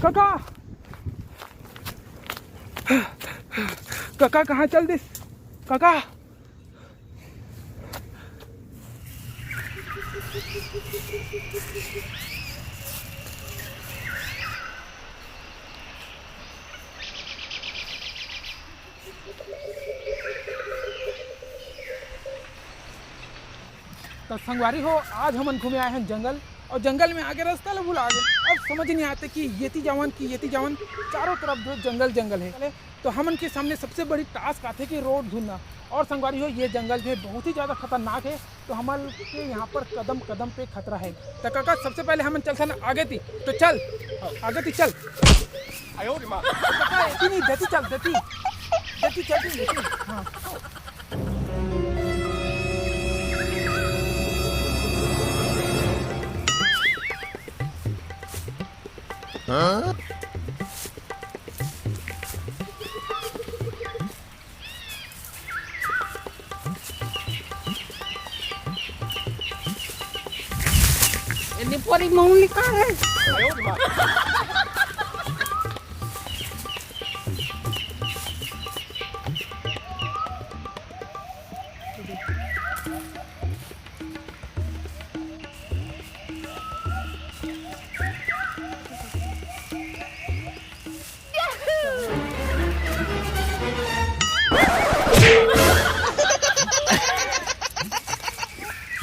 काका काका कहाँ चल दिस काका। तो संगवारी हो, आज हम घूमे आए हैं जंगल, और जंगल में आगे रास्ता लोग भूल आगे। अब समझ नहीं आते कि येती जावन चारों तरफ जो जंगल जंगल है। तो हमन के सामने सबसे बड़ी टास्क आते कि रोड ढूंढना। और संगवारी हो, ये जंगल जो है बहुत ही ज़्यादा खतरनाक है, तो हमारे के यहाँ पर कदम कदम पे खतरा है। तो काका सबसे पहले हमन चलते ना आगे थी, तो चल आगे थी चल। काका ऐसी नहीं देती चल देती हाँ। हाँ? Pori mau nikah है।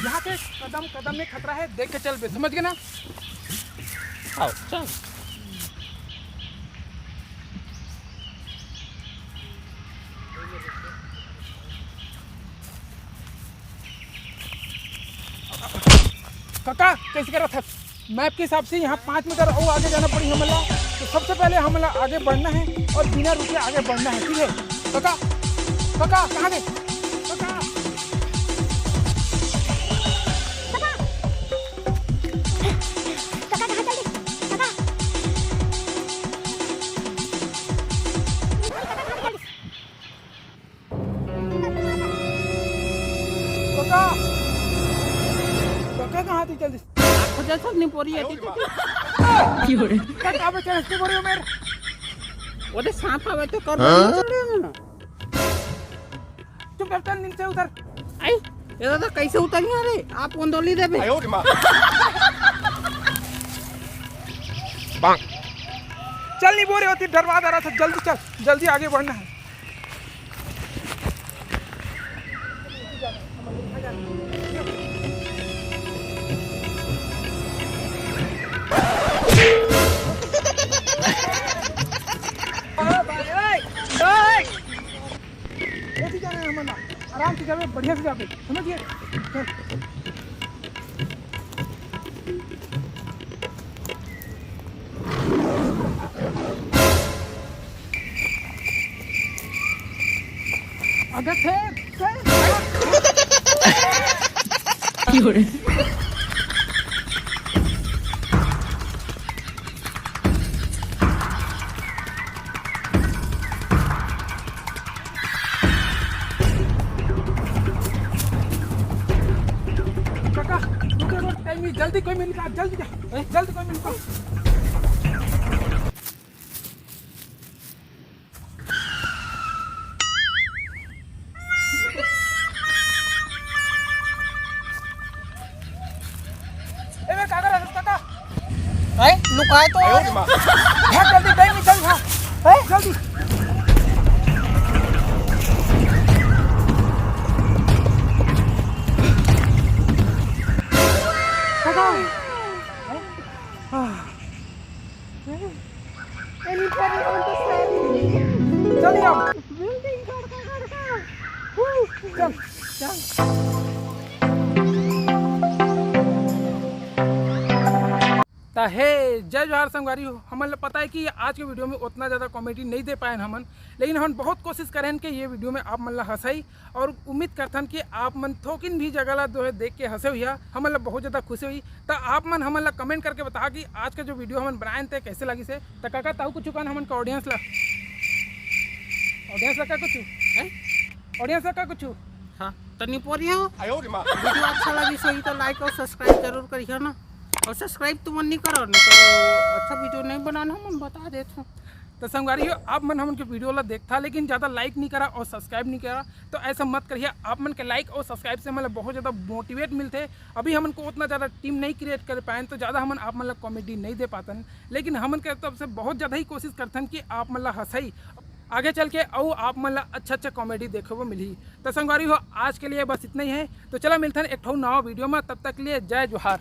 यहाँ पे कदम कदम में खतरा है, देख के चल बे, समझ गए ना। आओ चल। काका कैसे कर रहा था मैप के हिसाब से, यहाँ 5 मीटर और आगे जाना पड़ी हमला। तो सबसे पहले हमला आगे बढ़ना है और बिना रुके आगे बढ़ना है, ठीक है। काका काका कहाँ गए काका। काका कहाँ थी जल्दी खोजा सब नहीं पोरी है काका बच्चे रास्ते बोल रहे हो मेरे। ओरे सांप आवे तो कर हाँ? तुम कैप्टन नीचे उतर। आई ये तो कैसे उतरिया रे आप ओंदोली देबे। चल नहीं बोल रही होती, डरवा दे रहा था। जल्दी चल, जल्दी आगे बढ़ना है। ऐसे जाना है हमारा, आराम से जावे, बढ़िया से जावे, समझिए। अगर थे काका टाइम जल्दी कोई मिल का, जल्दी जा, जल्दी कोई मिल का। लुकाए तो भाग जल्दी, टाइम चल भाग जल्दी। चलिए अब चल चल। हे जय जोहार संगवारी हो। हमन पता है कि आज के वीडियो में उतना ज़्यादा कॉमेडी नहीं दे पाए हमन, लेकिन हम बहुत कोशिश करें कि ये वीडियो में आप मन ला हंसाई, और उम्मीद करथन कि आप मन थोकिन भी जगह ला जो है देख के हंसे हुई हमन ला बहुत ज़्यादा खुशी हुई। तो आप मन हमन ला कमेंट करके बता कि आज का जो वीडियो हमन बनाए थे कैसे लगी से। तो काका ताऊ कुछ कहना हमन का ऑडियंस ला का कुछ हाँ तनी पोरिया वीडियो अच्छा लगी सही तो लाइक और सब्सक्राइब जरूर करिए ना। और सब्सक्राइब तो मन नहीं करो ना तो अच्छा वीडियो नहीं बना। बनाना हम बता देते हैं। तो संगवारी हो आप मन हमन के वीडियो ला देखता लेकिन ज़्यादा लाइक नहीं करा और सब्सक्राइब नहीं करा, तो ऐसा मत करिए। आप मन के लाइक और सब्सक्राइब से मतलब बहुत ज़्यादा मोटिवेट मिलते। अभी हमन को उतना ज़्यादा टीम नहीं क्रिएट कर पाए तो ज़्यादा हमन आप मतलब कॉमेडी नहीं दे पातन, लेकिन हमन के तरफ से बहुत ज़्यादा ही कोशिश करतन कि आप मतलब हंसई आगे चल के और आप मतलब अच्छा कॉमेडी देखे को मिली। तो संगवारी हो आज के लिए बस इतना ही है। तो चला मिलते हैं एक नवा वीडियो में, तब तक के लिए जय जोहार।